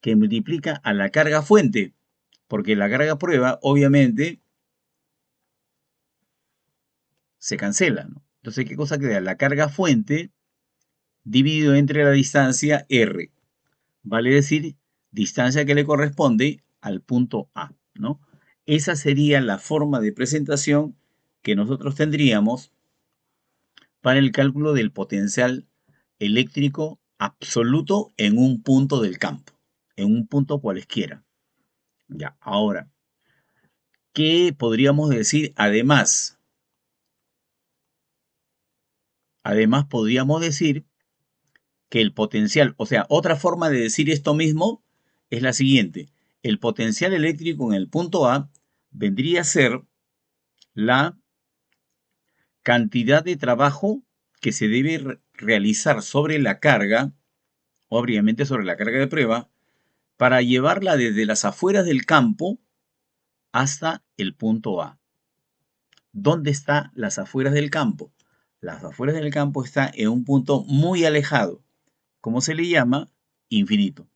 que multiplica a la carga fuente, porque la carga prueba obviamente se cancela, ¿no? Entonces, ¿qué cosa queda? La carga fuente dividido entre la distancia R, vale decir, distancia que le corresponde al punto A, ¿no? Esa sería la forma de presentación que nosotros tendríamos para el cálculo del potencial eléctrico absoluto en un punto del campo, en un punto cualesquiera. Ya, ahora, ¿qué podríamos decir además? Además, podríamos decir que el potencial, o sea, otra forma de decir esto mismo es la siguiente. El potencial eléctrico en el punto A vendría a ser la cantidad de trabajo que se debe realizar sobre la carga, obviamente sobre la carga de prueba, para llevarla desde las afueras del campo hasta el punto A. ¿Dónde está las afueras del campo? Las afueras del campo está en un punto muy alejado. ¿Cómo se le llama? Infinito.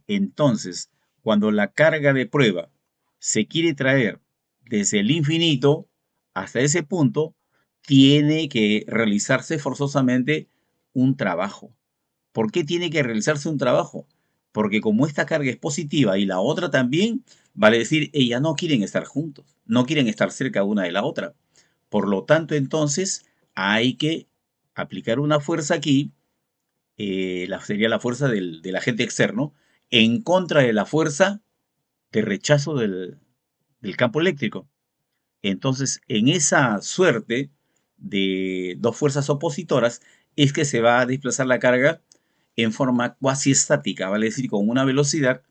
Entonces, cuando la carga de prueba se quiere traer desde el infinito hasta ese punto, tiene que realizarse forzosamente un trabajo. ¿Por qué tiene que realizarse un trabajo? Porque como esta carga es positiva y la otra también, vale decir, ellas no quieren estar juntos, no quieren estar cerca una de la otra. Por lo tanto, entonces, hay que aplicar una fuerza aquí, sería la fuerza del agente externo, en contra de la fuerza de rechazo del campo eléctrico. Entonces, en esa suerte de dos fuerzas opositoras es que se va a desplazar la carga en forma cuasi estática, vale decir, con una velocidad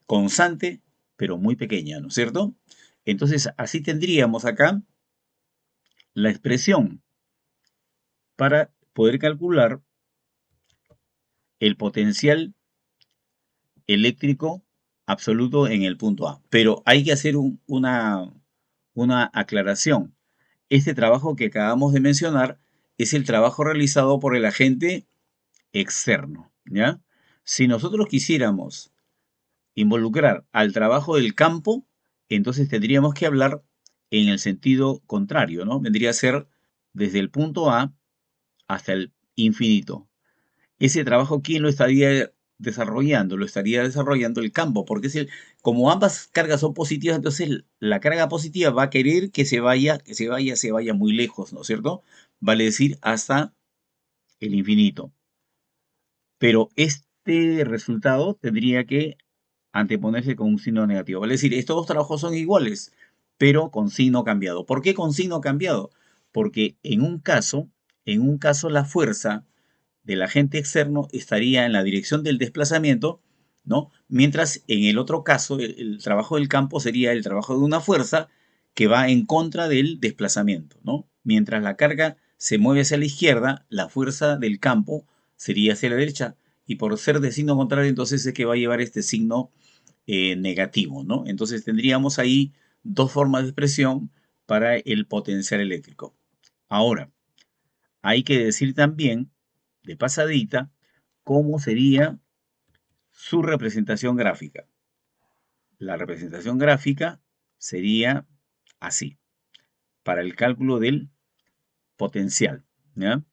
constante, pero muy pequeña, ¿no es cierto? Entonces, así tendríamos acá la expresión para poder calcular el potencial eléctrico absoluto en el punto A. Pero hay que hacer una aclaración. Este trabajo que acabamos de mencionar es el trabajo realizado por el agente externo, ¿ya? Si nosotros quisiéramos involucrar al trabajo del campo, entonces tendríamos que hablar en el sentido contrario, ¿no? Vendría a ser desde el punto A hasta el infinito. Ese trabajo, ¿quién lo estaría desarrollando? Lo estaría desarrollando el campo, porque como ambas cargas son positivas, entonces la carga positiva va a querer que se vaya muy lejos, ¿no es cierto? Vale decir, hasta el infinito. Pero este resultado tendría que anteponerse con un signo negativo. Vale decir, estos dos trabajos son iguales, pero con signo cambiado. ¿Por qué con signo cambiado? Porque en un caso la fuerza del agente externo estaría en la dirección del desplazamiento, ¿no? Mientras en el otro caso, el trabajo del campo sería el trabajo de una fuerza que va en contra del desplazamiento, ¿no? Mientras la carga se mueve hacia la izquierda, la fuerza del campo sería hacia la derecha, y por ser de signo contrario, entonces es que va a llevar este signo negativo, ¿no? Entonces tendríamos ahí dos formas de expresión para el potencial eléctrico. Ahora, hay que decir también, de pasadita, cómo sería su representación gráfica. La representación gráfica sería así, para el cálculo del potencial, ¿ya?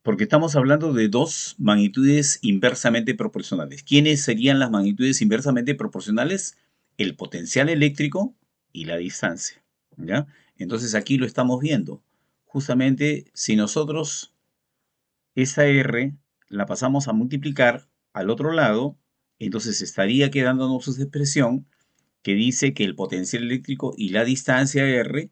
Porque estamos hablando de dos magnitudes inversamente proporcionales. ¿Quiénes serían las magnitudes inversamente proporcionales? El potencial eléctrico y la distancia, ¿ya? Entonces aquí lo estamos viendo. Justamente si nosotros esa R la pasamos a multiplicar al otro lado, entonces estaría quedándonos su expresión que dice que el potencial eléctrico y la distancia R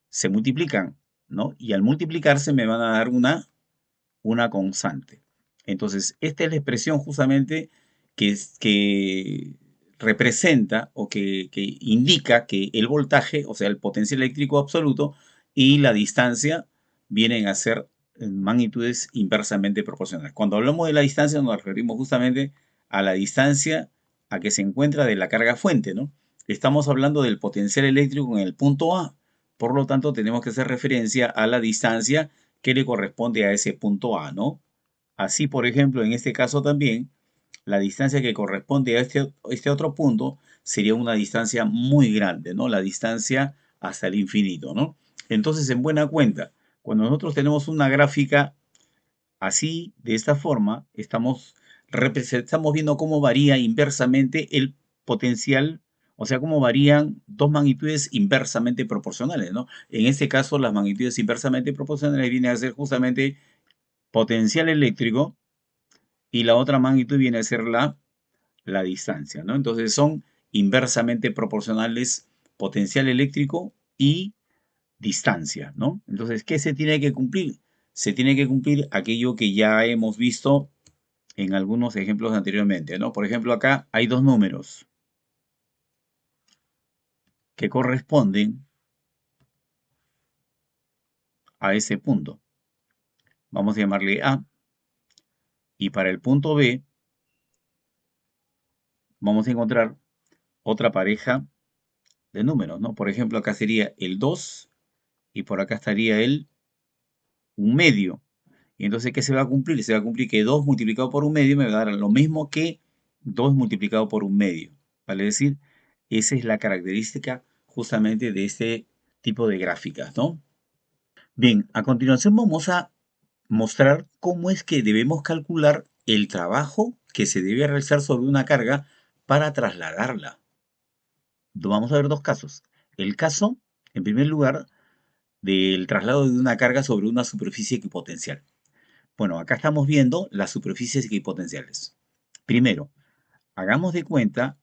se multiplican, ¿no? Y al multiplicarse me van a dar una constante. Entonces, esta es la expresión justamente que representa o que indica que el voltaje, o sea, el potencial eléctrico absoluto y la distancia vienen a ser magnitudes inversamente proporcionales. Cuando hablamos de la distancia nos referimos justamente a la distancia a que se encuentra de la carga fuente, ¿no? Estamos hablando del potencial eléctrico en el punto A. Por lo tanto, tenemos que hacer referencia a la distancia que le corresponde a ese punto A, ¿no? Así, por ejemplo, en este caso también, la distancia que corresponde a este otro punto sería una distancia muy grande, ¿no? La distancia hasta el infinito, ¿no? Entonces, en buena cuenta, cuando nosotros tenemos una gráfica así, de esta forma, estamos viendo cómo varía inversamente el potencial, o sea, cómo varían dos magnitudes inversamente proporcionales, ¿no? En este caso, las magnitudes inversamente proporcionales vienen a ser justamente potencial eléctrico y la otra magnitud viene a ser la distancia, ¿no? Entonces son inversamente proporcionales potencial eléctrico y distancia, ¿no? Entonces, ¿qué se tiene que cumplir? Se tiene que cumplir aquello que ya hemos visto en algunos ejemplos anteriormente, ¿no? Por ejemplo, acá hay dos números que corresponden a ese punto. Vamos a llamarle A y para el punto B vamos a encontrar otra pareja de números, ¿no? Por ejemplo, acá sería el 2 y por acá estaría el 1/2. Y entonces, ¿qué se va a cumplir? Se va a cumplir que 2 multiplicado por 1/2 me va a dar lo mismo que 2 multiplicado por 1/2. Vale decir, esa es la característica justamente de este tipo de gráficas, ¿no? Bien, a continuación vamos a mostrar cómo es que debemos calcular el trabajo que se debe realizar sobre una carga para trasladarla. Vamos a ver dos casos. El caso, en primer lugar, del traslado de una carga sobre una superficie equipotencial. Bueno, acá estamos viendo las superficies equipotenciales. Primero, hagamos de cuenta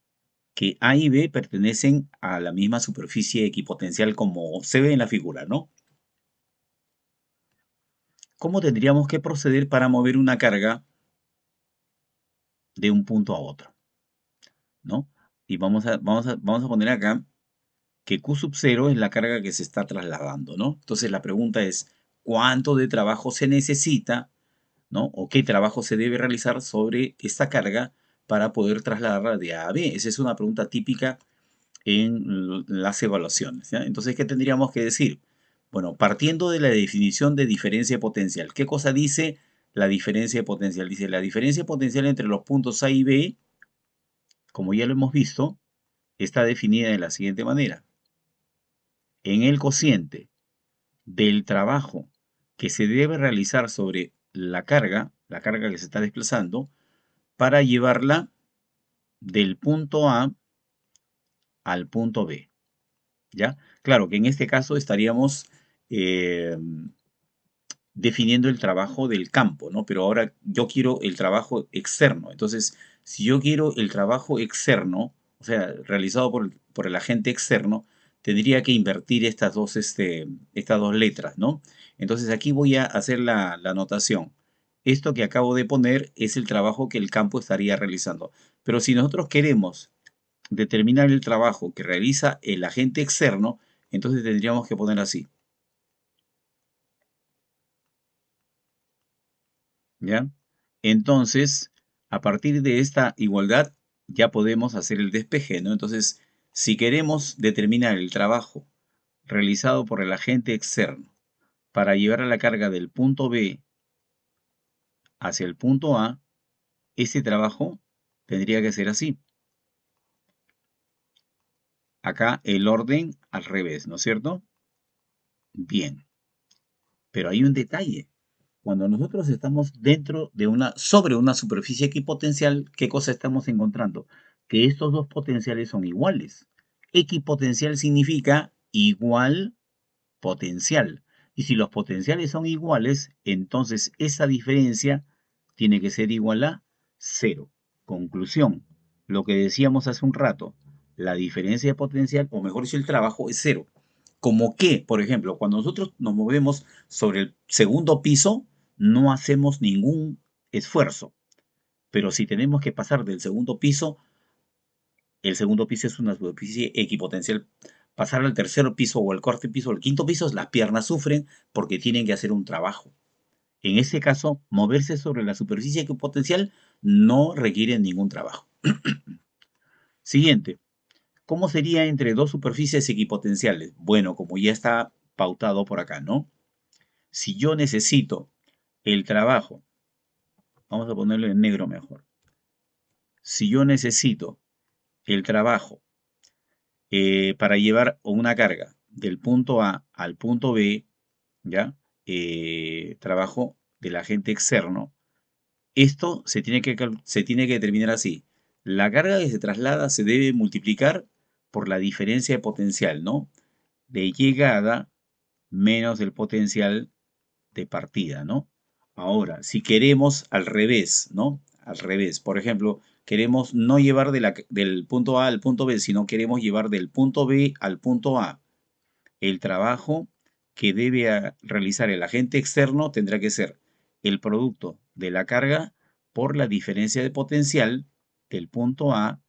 que A y B pertenecen a la misma superficie equipotencial como se ve en la figura, ¿no? ¿Cómo tendríamos que proceder para mover una carga de un punto a otro? ¿No? Y vamos a poner acá que Q sub 0 es la carga que se está trasladando, ¿no? Entonces la pregunta es, ¿cuánto de trabajo se necesita, ¿no? O qué trabajo se debe realizar sobre esta carga para poder trasladarla de A a B. Esa es una pregunta típica en las evaluaciones, ¿ya? Entonces, ¿qué tendríamos que decir? Bueno, partiendo de la definición de diferencia potencial, ¿qué cosa dice la diferencia potencial? Dice la diferencia potencial entre los puntos A y B, como ya lo hemos visto, está definida de la siguiente manera. En el cociente del trabajo que se debe realizar sobre la carga que se está desplazando, para llevarla del punto A al punto B, ¿ya? Claro que en este caso estaríamos eh, definiendo el trabajo del campo, ¿no? Pero ahora yo quiero el trabajo externo. Entonces, si yo quiero el trabajo externo, o sea, realizado por el agente externo, tendría que invertir estas dos letras, ¿no? Entonces aquí voy a hacer la anotación. Esto que acabo de poner es el trabajo que el campo estaría realizando. Pero si nosotros queremos determinar el trabajo que realiza el agente externo, entonces tendríamos que poner así, ¿ya? Entonces, a partir de esta igualdad, ya podemos hacer el despeje, ¿no? Entonces, si queremos determinar el trabajo realizado por el agente externo para llevar a la carga del punto B hacia el punto A, ese trabajo tendría que ser así. Acá el orden al revés, ¿no es cierto? Bien, pero hay un detalle. Cuando nosotros estamos sobre una superficie equipotencial, ¿qué cosa estamos encontrando? Que estos dos potenciales son iguales. Equipotencial significa igual potencial. Y si los potenciales son iguales, entonces esa diferencia tiene que ser igual a cero. Conclusión, lo que decíamos hace un rato, la diferencia de potencial, o mejor dicho, el trabajo es cero. Como que, por ejemplo, cuando nosotros nos movemos sobre el segundo piso, no hacemos ningún esfuerzo. Pero si tenemos que pasar del segundo piso, el segundo piso es una superficie equipotencial pasar al tercer piso o al cuarto piso o al quinto piso, las piernas sufren porque tienen que hacer un trabajo. En ese caso, moverse sobre la superficie equipotencial no requiere ningún trabajo. Siguiente. ¿Cómo sería entre dos superficies equipotenciales? Bueno, como ya está pautado por acá, ¿no? Si yo necesito el trabajo, vamos a ponerlo en negro mejor. Si yo necesito el trabajo para llevar una carga del punto A al punto B, ¿ya? Trabajo del agente externo. Esto se tiene que determinar así. La carga que se traslada se debe multiplicar por la diferencia de potencial, ¿no? De llegada menos el potencial de partida, ¿no? Ahora, si queremos al revés, ¿no? Al revés, por ejemplo, queremos no llevar del punto A al punto B, sino queremos llevar del punto B al punto A. El trabajo que debe realizar el agente externo tendrá que ser el producto de la carga por la diferencia de potencial del punto A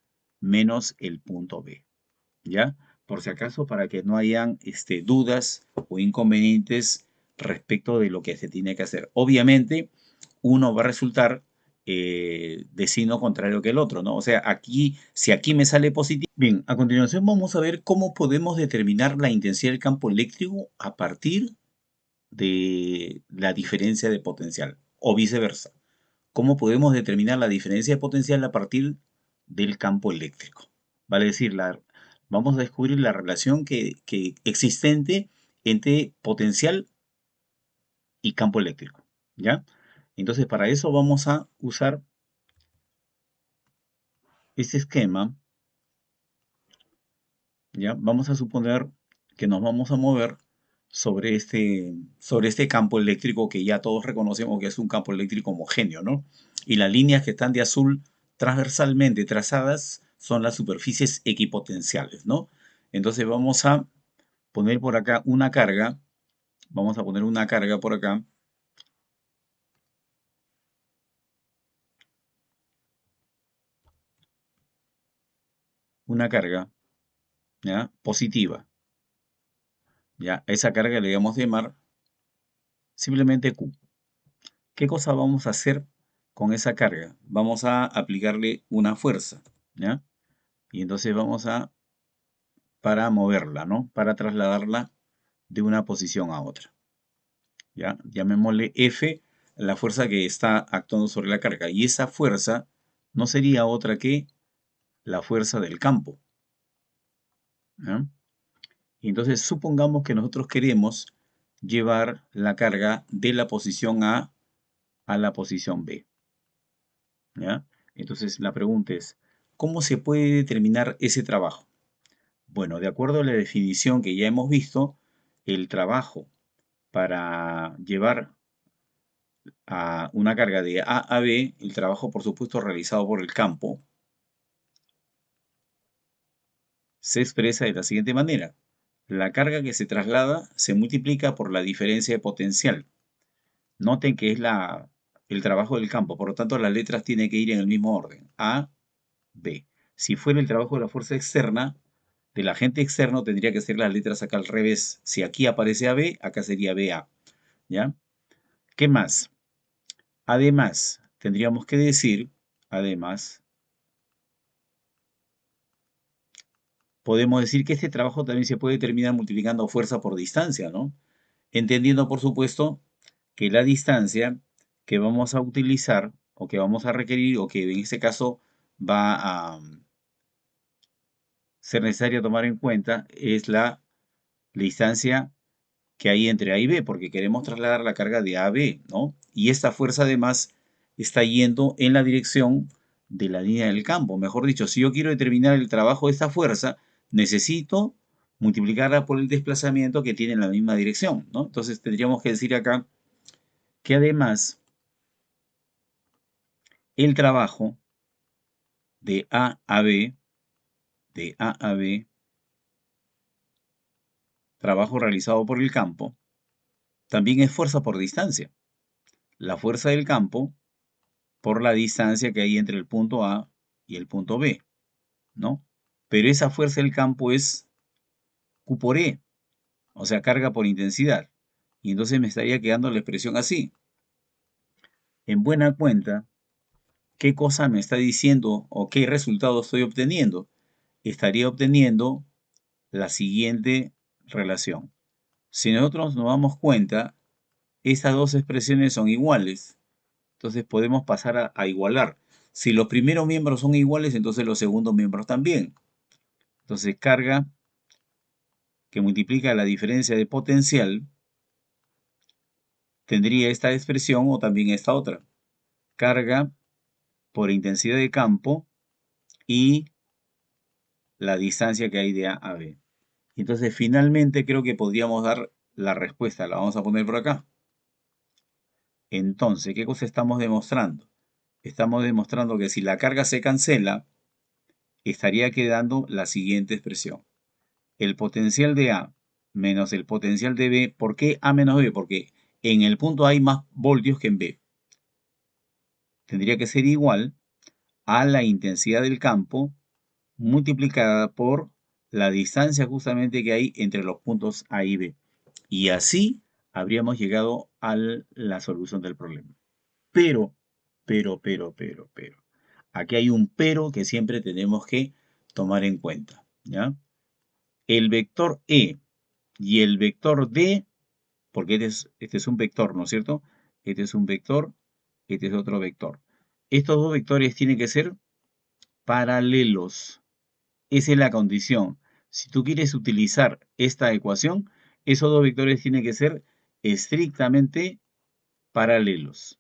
menos el punto B. ¿Ya? Por si acaso, para que no hayan dudas o inconvenientes respecto de lo que se tiene que hacer. Obviamente, uno va a resultar de signo contrario que el otro, ¿no? O sea, aquí, si aquí me sale positivo. Bien, a continuación vamos a ver cómo podemos determinar la intensidad del campo eléctrico a partir de la diferencia de potencial, o viceversa. ¿Cómo podemos determinar la diferencia de potencial a partir del campo eléctrico? Vale decir, vamos a descubrir la relación que existente entre potencial y campo eléctrico, ¿ya? Entonces, para eso vamos a usar este esquema, ¿ya? Vamos a suponer que nos vamos a mover sobre este campo eléctrico que ya todos reconocemos que es un campo eléctrico homogéneo, ¿no? Y las líneas que están de azul transversalmente trazadas son las superficies equipotenciales, ¿no? Entonces vamos a poner por acá una carga, vamos a poner una carga por acá, una carga, ¿ya? Positiva, ¿ya? A esa carga le vamos a llamar simplemente Q. ¿Qué cosa vamos a hacer con esa carga? Vamos a aplicarle una fuerza, ¿ya? Y entonces para moverla, ¿no? Para trasladarla de una posición a otra, ¿ya? Llamémosle F, la fuerza que está actuando sobre la carga. Y esa fuerza no sería otra que la fuerza del campo, ¿ya? Y entonces supongamos que nosotros queremos llevar la carga de la posición A la posición B, ¿ya? Entonces la pregunta es, ¿cómo se puede determinar ese trabajo? Bueno, de acuerdo a la definición que ya hemos visto, el trabajo para llevar a una carga de A a B, el trabajo por supuesto realizado por el campo, se expresa de la siguiente manera. La carga que se traslada se multiplica por la diferencia de potencial. Noten que es el trabajo del campo, por lo tanto las letras tienen que ir en el mismo orden. A, B. Si fuera el trabajo de la fuerza externa, del agente externo, tendría que ser las letras acá al revés. Si aquí aparece AB, acá sería BA. ¿Ya? ¿Qué más? Además, tendríamos que decir, además, podemos decir que este trabajo también se puede terminar multiplicando fuerza por distancia, ¿no? Entendiendo, por supuesto, que la distancia que vamos a utilizar o que vamos a requerir o que en este caso va a ser necesario tomar en cuenta es la distancia que hay entre A y B, porque queremos trasladar la carga de A a B, ¿no? Y esta fuerza además está yendo en la dirección de la línea del campo. Mejor dicho, si yo quiero determinar el trabajo de esta fuerza, necesito multiplicarla por el desplazamiento que tiene en la misma dirección, ¿no? Entonces tendríamos que decir acá que además el trabajo de A a B, de A a B, trabajo realizado por el campo, también es fuerza por distancia. La fuerza del campo por la distancia que hay entre el punto A y el punto B, ¿no? Pero esa fuerza del campo es Q por E, o sea, carga por intensidad. Y entonces me estaría quedando la expresión así. En buena cuenta, ¿qué cosa me está diciendo o qué resultado estoy obteniendo? Estaría obteniendo la siguiente relación. Si nosotros nos damos cuenta, estas dos expresiones son iguales. Entonces podemos pasar a igualar. Si los primeros miembros son iguales, entonces los segundos miembros también. Entonces carga que multiplica la diferencia de potencial tendría esta expresión o también esta otra. Carga por intensidad de campo y la distancia que hay de A a B. Entonces finalmente creo que podríamos dar la respuesta. La vamos a poner por acá. Entonces, ¿qué cosa estamos demostrando? Estamos demostrando que si la carga se cancela, estaría quedando la siguiente expresión. El potencial de A menos el potencial de B. ¿Por qué A menos B? Porque en el punto A hay más voltios que en B. Tendría que ser igual a la intensidad del campo multiplicada por la distancia justamente que hay entre los puntos A y B. Y así habríamos llegado a la solución del problema. Pero, pero. Aquí hay un pero que siempre tenemos que tomar en cuenta, ¿ya? El vector E y el vector D, porque este es un vector, ¿no es cierto? Este es un vector, este es otro vector. Estos dos vectores tienen que ser paralelos. Esa es la condición. Si tú quieres utilizar esta ecuación, esos dos vectores tienen que ser estrictamente paralelos,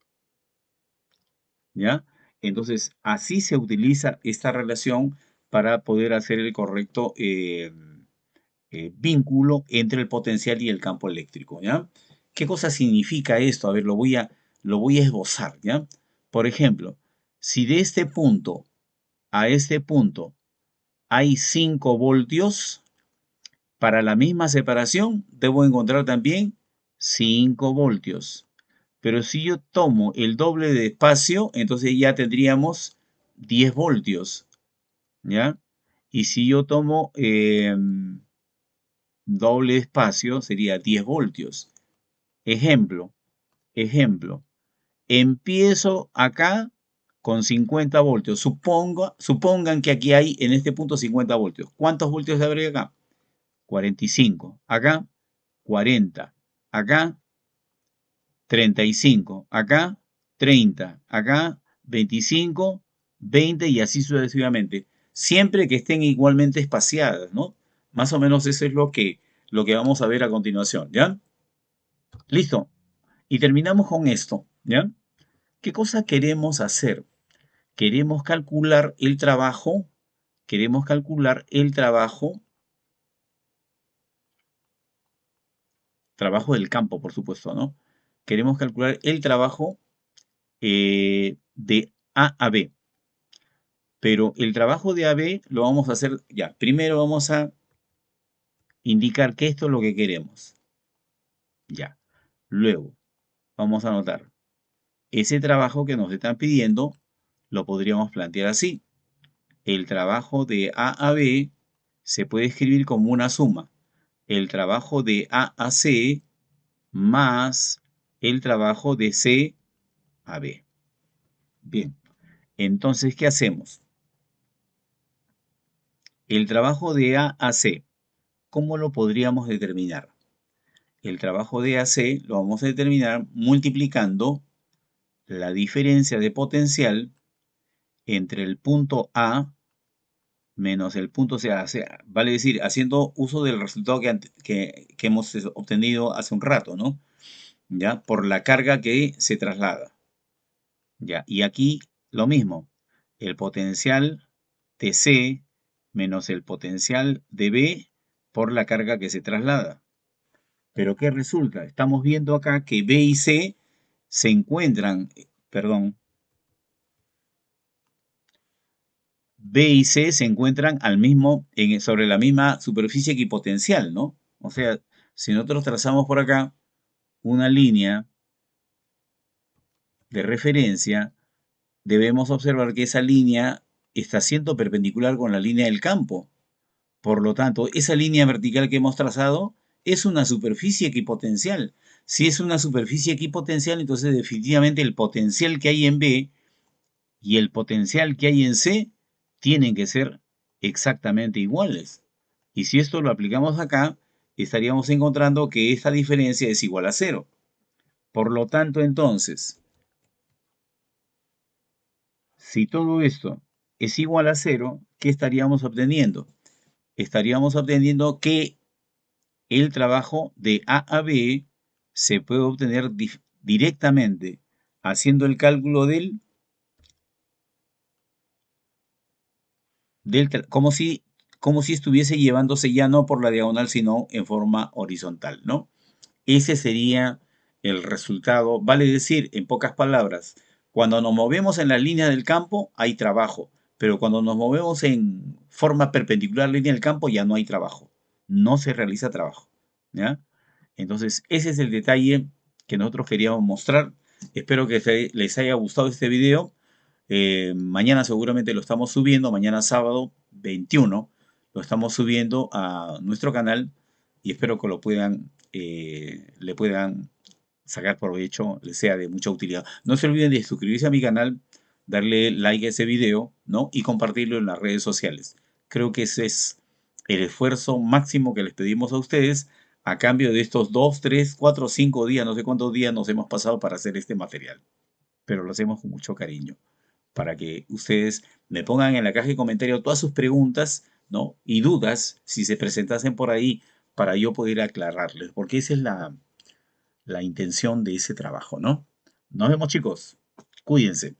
¿ya? Entonces, así se utiliza esta relación para poder hacer el correcto vínculo entre el potencial y el campo eléctrico, ¿ya? ¿Qué cosa significa esto? A ver, lo voy a esbozar, ¿ya? Por ejemplo, si de este punto a este punto hay 5 voltios, para la misma separación debo encontrar también 5 voltios. Pero si yo tomo el doble de espacio, entonces ya tendríamos 10 voltios, ¿ya? Y si yo tomo doble espacio, sería 10 voltios. Ejemplo, ejemplo. Empiezo acá con 50 voltios. Supongan que aquí hay en este punto 50 voltios. ¿Cuántos voltios habría acá? 45. Acá, 40. Acá, 35. Acá, 30. Acá, 25, 20 y así sucesivamente. Siempre que estén igualmente espaciadas, ¿no? Más o menos eso es lo que vamos a ver a continuación, ¿ya? Listo. Y terminamos con esto, ¿ya? ¿Qué cosa queremos hacer? Queremos calcular el trabajo, trabajo del campo, por supuesto, ¿no? Queremos calcular el trabajo de A a B. Pero el trabajo de AB lo vamos a hacer ya. Primero vamos a indicar que esto es lo que queremos. Ya. Luego vamos a anotar ese trabajo que nos están pidiendo, lo podríamos plantear así. El trabajo de A a B se puede escribir como una suma. El trabajo de A a C más el trabajo de C a B. Bien, entonces, ¿qué hacemos? El trabajo de A a C, ¿cómo lo podríamos determinar? El trabajo de AC lo vamos a determinar multiplicando la diferencia de potencial entre el punto A menos el punto C. O sea, vale decir, haciendo uso del resultado que hemos obtenido hace un rato, ¿no? ¿Ya? Por la carga que se traslada. ¿Ya? Y aquí lo mismo. El potencial de C menos el potencial de B por la carga que se traslada. Pero ¿qué resulta? Estamos viendo acá que B y C se encuentran, perdón, B y C se encuentran sobre la misma superficie equipotencial, ¿no? O sea, si nosotros trazamos por acá una línea de referencia, debemos observar que esa línea está siendo perpendicular con la línea del campo. Por lo tanto, esa línea vertical que hemos trazado es una superficie equipotencial. Si es una superficie equipotencial, entonces definitivamente el potencial que hay en B y el potencial que hay en C tienen que ser exactamente iguales. Y si esto lo aplicamos acá, estaríamos encontrando que esta diferencia es igual a cero. Por lo tanto, entonces, si todo esto es igual a cero, ¿qué estaríamos obteniendo? Estaríamos obteniendo que el trabajo de A a B se puede obtener directamente haciendo el cálculo como si estuviese llevándose ya no por la diagonal, sino en forma horizontal, ¿no? Ese sería el resultado. Vale decir, en pocas palabras, cuando nos movemos en la línea del campo hay trabajo, pero cuando nos movemos en forma perpendicular a la línea del campo ya no hay trabajo. No se realiza trabajo, ¿ya? Entonces, ese es el detalle que nosotros queríamos mostrar. Espero que les haya gustado este video. Mañana seguramente lo estamos subiendo, mañana sábado 21, lo estamos subiendo a nuestro canal y espero que le puedan sacar provecho, les sea de mucha utilidad. No se olviden de suscribirse a mi canal, darle like a ese video, ¿no? Y compartirlo en las redes sociales. Creo que ese es el esfuerzo máximo que les pedimos a ustedes a cambio de estos 2, 3, 4, 5 días, no sé cuántos días nos hemos pasado para hacer este material, pero lo hacemos con mucho cariño para que ustedes me pongan en la caja de comentarios todas sus preguntas, ¿no? Y dudas, si se presentasen por ahí, para yo poder aclararles, porque esa es la intención de ese trabajo, ¿no? Nos vemos, chicos. Cuídense.